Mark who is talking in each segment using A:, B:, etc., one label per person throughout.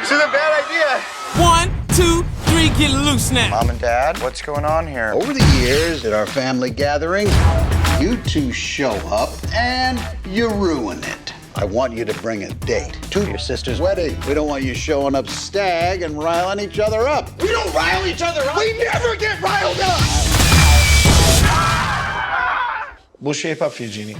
A: This is a bad idea.
B: 1, 2, 3, get loose now.
A: Mom and Dad, what's going on here?
C: Over the years at our family gatherings, you two show up and you ruin it. I want you to bring a date to your sister's wedding. We don't want you showing up stag and riling each other up. We don't rile each other up. We never get riled up.
A: We'll shape up for you, Jeannie.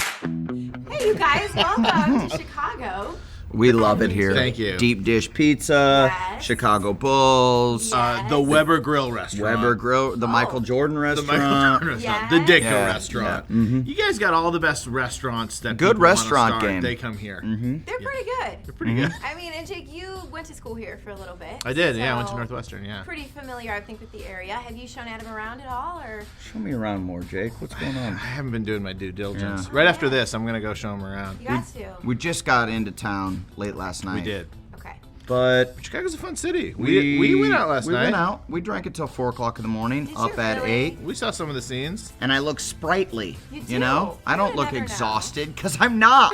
D: Hey, you guys, welcome to Chicago.
E: We love it here.
F: Thank you.
E: Deep dish pizza,
D: Yes.
E: Chicago Bulls,
D: Yes.
F: The Weber Grill restaurant.
E: Weber Grill, the Michael Jordan
F: The
E: restaurant.
F: Michael Jordan restaurant.
D: Yes.
F: The Ditka
E: Yeah,
F: restaurant.
E: yeah. Mm-hmm.
F: You guys got all the best restaurants that
E: Good
F: people wanna
E: restaurant
F: start.
E: game.
F: They come here.
D: They're pretty good.
F: They're pretty good.
D: I mean, and Jake, you went to school here for a little bit.
F: I did, yeah. I went to
D: so
F: Northwestern, yeah.
D: Pretty familiar, I think, with the area. Have you shown Adam around at all, or?
E: Show me around more, Jake. What's going
F: I
E: on?
F: haven't been doing my due diligence.
E: Yeah.
F: Right after this, I'm going to go show them around.
D: You got to.
E: We just got into town late last night.
F: We did.
D: Okay.
E: But
F: Chicago's a fun city. We went out last night.
E: We went out. We drank until 4 o'clock in the morning,
D: Did
E: up
D: you
E: at
D: really?
E: 8.
F: We saw some of the scenes.
E: And I look sprightly.
D: You
E: You know?
D: do.
E: I
D: I
E: don't
D: would've
E: look
D: never known.
E: exhausted, because I'm not.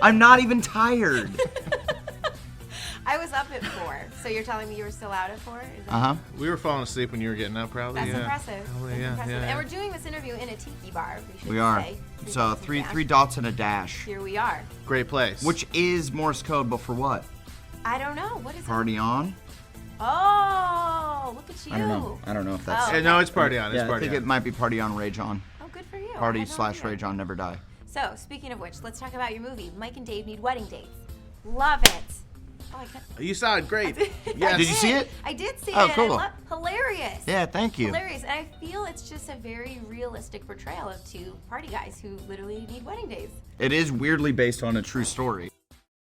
E: I'm not even tired.
D: I was up at 4, so you're telling me you were still out at 4? Is that-
E: Uh-huh.
F: We were falling asleep when you were getting up, probably.
D: That's
F: yeah.
D: impressive.
F: Probably,
D: That's
F: yeah,
D: impressive.
F: yeah,
D: And
F: yeah.
D: we're doing this interview in a tiki bar, we should
E: We are.
D: say.
E: So three dots and a dash.
D: Here we are.
F: Great place.
E: Which is Morse code, but for what?
D: I don't know. What is
E: Party on?
D: it? Oh, look at you.
E: I don't know. I don't know if that's...
D: Oh.
F: No, it's party on. It's
E: Yeah, I
F: party
E: think
F: on.
E: it might be party on, rage on.
D: Oh, good for you. I
E: Party
D: had no
E: /
D: idea.
E: rage on, never die.
D: So, speaking of which, let's talk about your movie, Mike and Dave Need Wedding Dates. Love it. Oh, I can't.
F: You saw it great.
D: Yes.
F: Yes.
E: Did you see it?
D: I did see
E: Oh,
D: it.
E: cool.
D: Hilarious.
E: Yeah, thank you.
D: Hilarious. And I feel it's just a very realistic portrayal of two party guys who literally need wedding days.
E: It is weirdly based on a true story.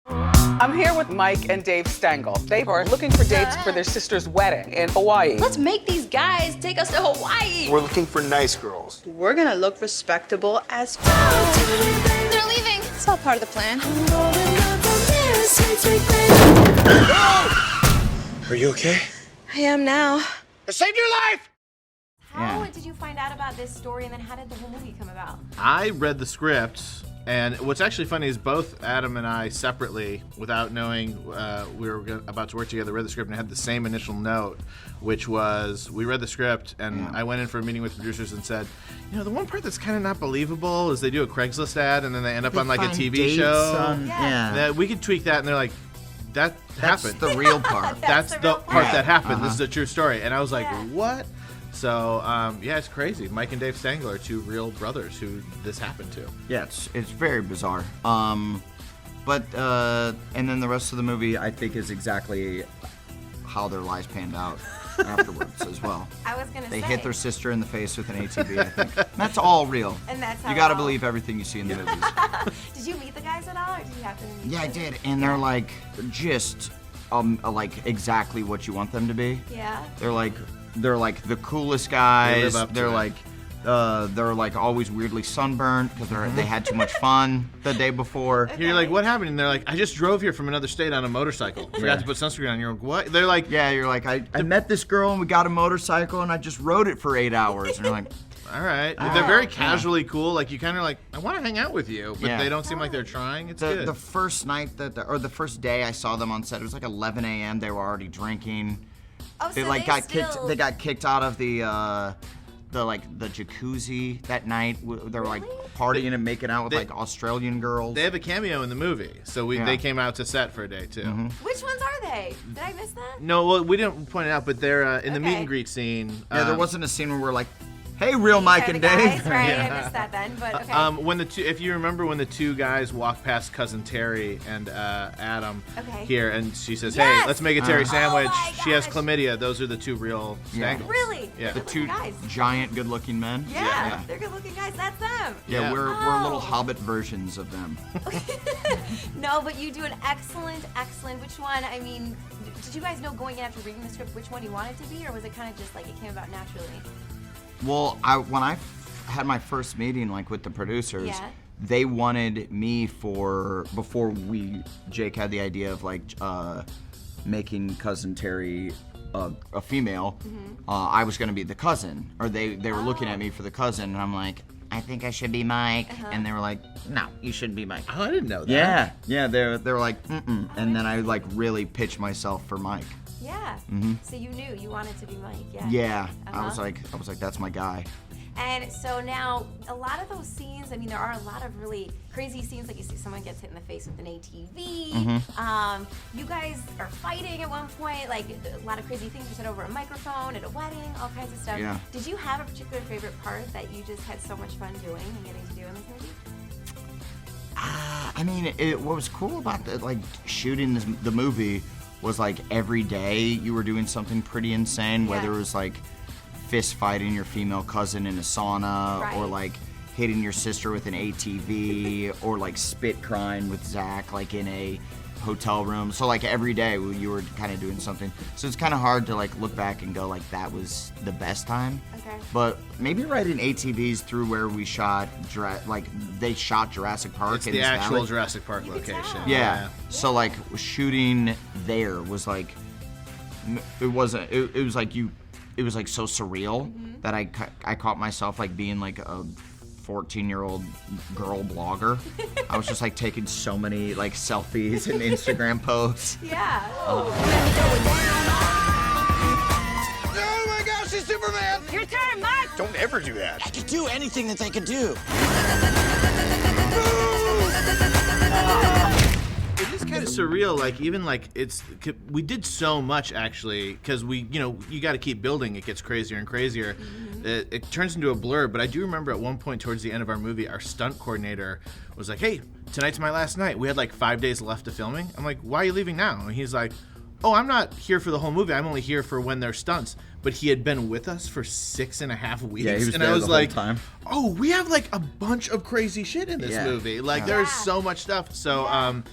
G: I'm here with Mike and Dave Stengel. They are looking for dates for their sister's wedding in Hawaii.
H: Let's make these guys take us to Hawaii.
A: We're looking for nice girls.
I: We're gonna look respectable as fuck.
H: They're leaving. It's all part of the plan.
A: Are you okay?
I: I am now.
A: It saved your life!
D: How
E: Yeah.
D: did you find out about this story, and then how did the whole movie come about?
F: I read the script, and what's actually funny is both Adam and I separately, without knowing we were about to work together, read the script and had the same initial note, which was we read the script, and I went in for a meeting with producers and said, you know, the one part that's kind of not believable is they do a Craigslist ad and then they end up on like a
E: Find
F: TV
E: dates
F: show.
E: on-
D: Yeah.
F: That we could tweak that, and they're like, that
E: That's
F: happened.
E: the real part.
F: That's
D: the
F: the
D: real
F: part
D: part.
F: that happened.
E: Uh-huh.
F: This is a true story. And I was like,
D: Yeah.
F: what? So, yeah, it's crazy. Mike and Dave Stengel are two real brothers who this happened to.
E: Yeah, it's very bizarre. But and then the rest of the movie, I think, is exactly how their lives panned out afterwards as well.
D: I was gonna
E: They
D: say.
E: hit their sister in the face with an ATV, I think. That's all real.
D: And that's how
E: You gotta
D: it all-
E: believe everything you see in the movies.
D: Did you meet the guys at all, or did you happen to meet
E: Yeah, I
D: them?
E: did. And they're like just like exactly what you want them to be.
D: Yeah.
E: They're like the coolest guys.
F: up to
E: They're
F: it.
E: they're like always weirdly sunburned because they had too much fun the day before.
F: You're like, what happened? And they're like, I just drove here from another state on a motorcycle. Forgot to put sunscreen on. You're like, what? They're like,
E: Yeah, you're like, I met this girl and we got a motorcycle and I just rode it for 8 hours. And you're like,
F: all right.
E: Oh,
F: They're very
E: yeah.
F: casually cool. Like, you kind of like, I want to hang out with you. But
E: Yeah.
F: they don't seem like they're trying. It's
E: the
F: good.
E: first night or the first day I saw them on set, it was like 11 a.m. They were already drinking.
D: Oh,
E: They
D: so
E: like got kicked.
D: still-
E: They got kicked out of the jacuzzi that night. They were like partying and making out with
F: They-
E: like Australian girls.
F: They have a cameo in the movie. So
E: Yeah.
F: they came out to set for a day, too.
D: Which ones are they? Did I miss that?
F: No, well, we didn't point it out, but they're in the meet
D: Okay.
F: and greet scene.
E: Yeah, there wasn't a scene where we're like, "Hey, real Mike
D: They're
E: and
D: the
E: Dave."
D: guys, right?
F: Yeah.
D: I missed that then, but okay.
F: When the two, if you remember, when the two guys walk past cousin Terry and Adam
D: Okay.
F: here, and she says,
D: Yes!
F: "Hey, let's make a Terry sandwich."
D: my
F: She has
D: gosh.
F: chlamydia. Those are the two real
E: Yeah.
F: Stengels.
D: Really?
F: Yeah.
E: The two
D: guys.
E: giant, good-looking men.
D: Yeah, they're good-looking guys. That's them.
E: Yeah,
F: Yeah.
E: we're little
D: Oh.
E: hobbit versions of them.
D: No, but you do an excellent. Which one? I mean, did you guys know going in after reading the script which one you wanted to be, or was it kind of just like it came about naturally?
E: Well, when I had my first meeting like with the producers,
D: Yeah.
E: they wanted me before Jake had the idea of like making cousin Terry a female. I was gonna be the cousin, or they were looking at me for the cousin, and I'm like, I think I should be Mike. And they were like, no, you shouldn't be Mike.
F: Oh, I didn't know that.
E: Yeah, they were like, mm-mm. And then I like really pitched myself for Mike.
D: Yeah. So you knew you wanted to be Mike. Yeah.
E: Yeah, I was like, that's my guy.
D: And so now, a lot of those scenes, I mean, there are a lot of really crazy scenes, like you see someone gets hit in the face with an ATV. You guys are fighting at one point, like a lot of crazy things. You said over a microphone, at a wedding, all kinds of stuff.
E: Yeah.
D: Did you have a particular favorite part that you just had so much fun doing and getting to do in this movie?
E: I mean, what was cool about shooting the movie was like every day you were doing something pretty insane, whether it was like fist fighting your female cousin in a sauna, or like hitting your sister with an ATV, or like spit crying with Zach like in a hotel room. So like every day you were kind of doing something. So it's kind of hard to like look back and go like that was the best time.
D: Okay.
E: But maybe riding ATVs through where we shot, they shot Jurassic Park.
F: It's the actual Jurassic Park location.
E: Yeah. So like shooting there was like, it was like so surreal that I caught myself like being like a 14-year-old girl blogger. I was just like taking so many like selfies and Instagram posts.
D: Yeah.
A: Oh my gosh, he's Superman!
H: Your turn, Mike.
A: Don't ever do that.
B: I could do anything that they could do.
F: It is kind of surreal, like even like we did so much actually, because you got to keep building. It gets crazier and crazier. It turns into a blur, but I do remember at one point towards the end of our movie, our stunt coordinator was like, hey, tonight's my last night. We had like 5 days left of filming. I'm like, why are you leaving now? And he's like, oh, I'm not here for the whole movie. I'm only here for when there's stunts. But he had been with us for 6.5 weeks.
E: Yeah, he was
F: and
E: there
F: I was
E: the
F: like,
E: whole time.
F: oh, we have like a bunch of crazy shit in this movie. Like there's so much stuff. So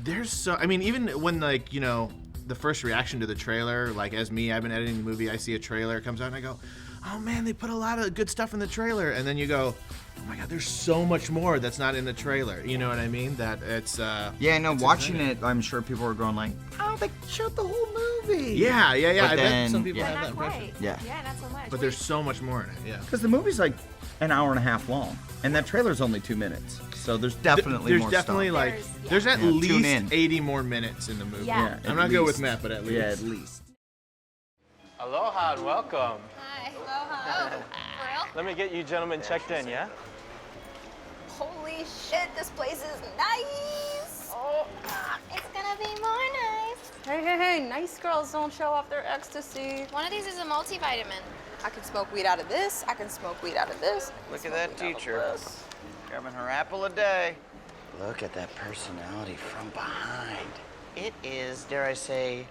F: there's so, I mean, even when like, the first reaction to the trailer, like as me, I've been editing the movie, I see a trailer, it comes out and I go, oh man, they put a lot of good stuff in the trailer. And then you go, oh my God, there's so much more that's not in the trailer. You know what I mean? That it's,
E: watching it, I'm sure people are going like, oh, they shot the whole movie.
F: Yeah.
E: But
F: I
E: then,
F: bet some people have
D: Not
F: that
D: quite.
F: impression.
D: Yeah, not so much.
F: But there's so much more in it, yeah.
E: Because the movie's like an hour and a half long, and that trailer's only 2 minutes. So there's definitely more stuff.
F: There's at
E: Tune
F: least
E: in.
F: 80 more minutes in the movie.
D: Yeah.
F: I'm not good with math, but at least.
E: Yeah, at least.
J: Aloha and welcome.
H: Hi. Aloha. For real?
J: Let me get you gentlemen checked in, yeah?
H: Holy shit, this place is nice. Oh, it's gonna be more nice.
I: Hey, nice girls don't show off their ecstasy.
H: One of these is a multivitamin.
I: I can smoke weed out of this. I can smoke weed out of this.
C: Look at that teacher. Grabbing her apple a day. Look at that personality from behind. It is, dare I say,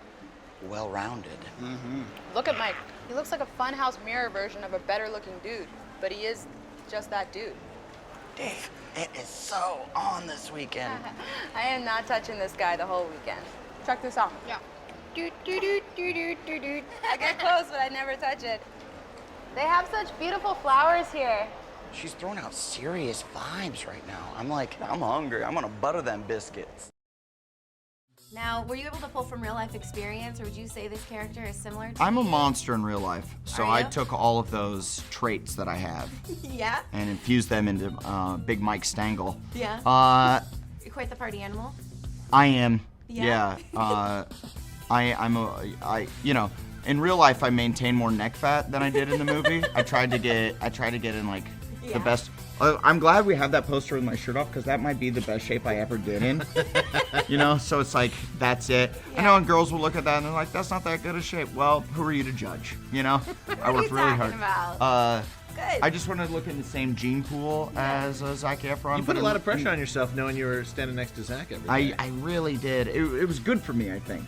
C: well-rounded.
I: Look at Mike. He looks like a funhouse mirror version of a better-looking dude, but he is just that dude.
C: Dave, it is so on this weekend.
I: I am not touching this guy the whole weekend. Check this out.
H: Yeah.
I: Doot, doot, doot, doot, doot, doot, doot. I get close, but I never touch it. They have such beautiful flowers here.
C: She's throwing out serious vibes right now. I'm like, I'm hungry. I'm gonna butter them biscuits.
D: Now, were you able to pull from real life experience, or would you say this character is similar to
E: I'm a
D: you?
E: monster in real life, so
D: Are
E: I
D: you?
E: took all of those traits that I have
D: Yeah?
E: and infused them into Big Mike Stengel.
D: Yeah. You're quite the party animal.
E: I am.
D: Yeah.
E: In real life I maintain more neck fat than I did in the movie. I tried to get in like the best. I'm glad we have that poster with my shirt off because that might be the best shape I ever get in. So it's like that's it. I know, and girls will look at that and they're like, that's not that good a shape. Well, who are you to judge? I worked really hard.
D: Good.
E: I just wanted to look in the same gene pool as Zac Efron.
F: You put a lot of pressure on yourself knowing you were standing next to Zac every day.
E: I really did. It was good for me, I think.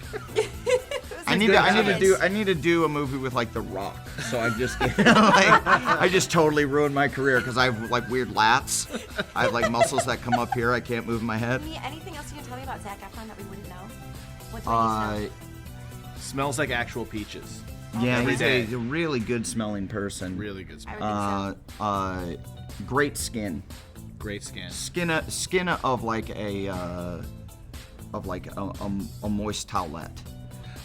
E: I
D: good
E: need to do a movie with like The Rock. So I just I just totally ruined my career because I have like weird lats. I have like muscles that come up here. I can't move my head.
D: Anything else you can tell me about Zac Efron that we wouldn't know? What do I need to know?
F: Smells like actual peaches.
E: Yeah,
F: Every
E: he's
F: day.
E: a really good smelling person.
F: Really good smell.
D: I would think so.
E: Great skin.
F: Great skin.
E: Skin of like a moist towelette.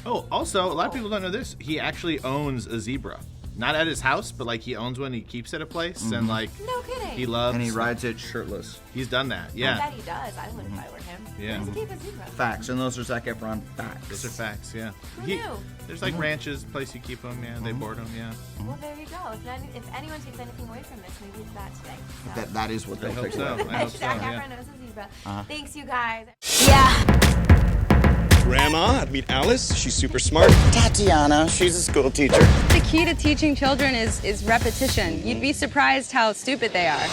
F: Oh, also, a lot of people don't know this. He actually owns a zebra. not at his house, but like he owns one. He keeps at a place, and like
D: No kidding.
F: he loves.
E: And he rides it shirtless.
F: He's done that.
D: I
F: Yeah.
D: bet he does. I would if I were him.
F: Yeah.
D: Where does he keep his zebra?
E: Facts, and those are Zac Efron facts.
F: Those are facts. Yeah.
D: Who knew?
F: There's like ranches, place you keep them. Yeah, they board them. Yeah.
D: Well, there you go. If anyone takes anything away from this, maybe it's that today. So.
E: That is what
F: I
E: they'll
F: hope
E: take
F: so.
E: away.
F: I hope so.
D: Zac
F: Yeah.
D: Efron knows his zebra. Thanks, you guys.
K: Grandma, I'd meet Alice. She's super smart.
B: Tatiana, she's a school teacher.
I: The key to teaching children is repetition. You'd be surprised how stupid they are.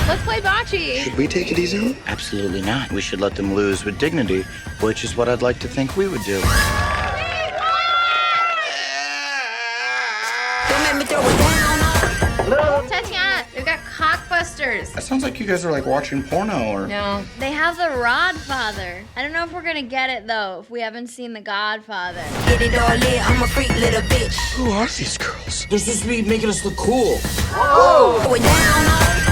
I: Let's play bocce.
K: Should we take it easy on them?
B: Absolutely not. We should let them lose with dignity, which is what I'd like to think we would do.
H: Tatiana, they've got cockbusters.
E: That sounds like you guys are like watching porno or.
H: No. They have The Rodfather. I don't know if we're gonna get it though, if we haven't seen The Godfather.
L: Get it all lit, I'm a freak little bitch.
K: Who are these girls?
B: They're supposed to be making us look cool.
L: We're down on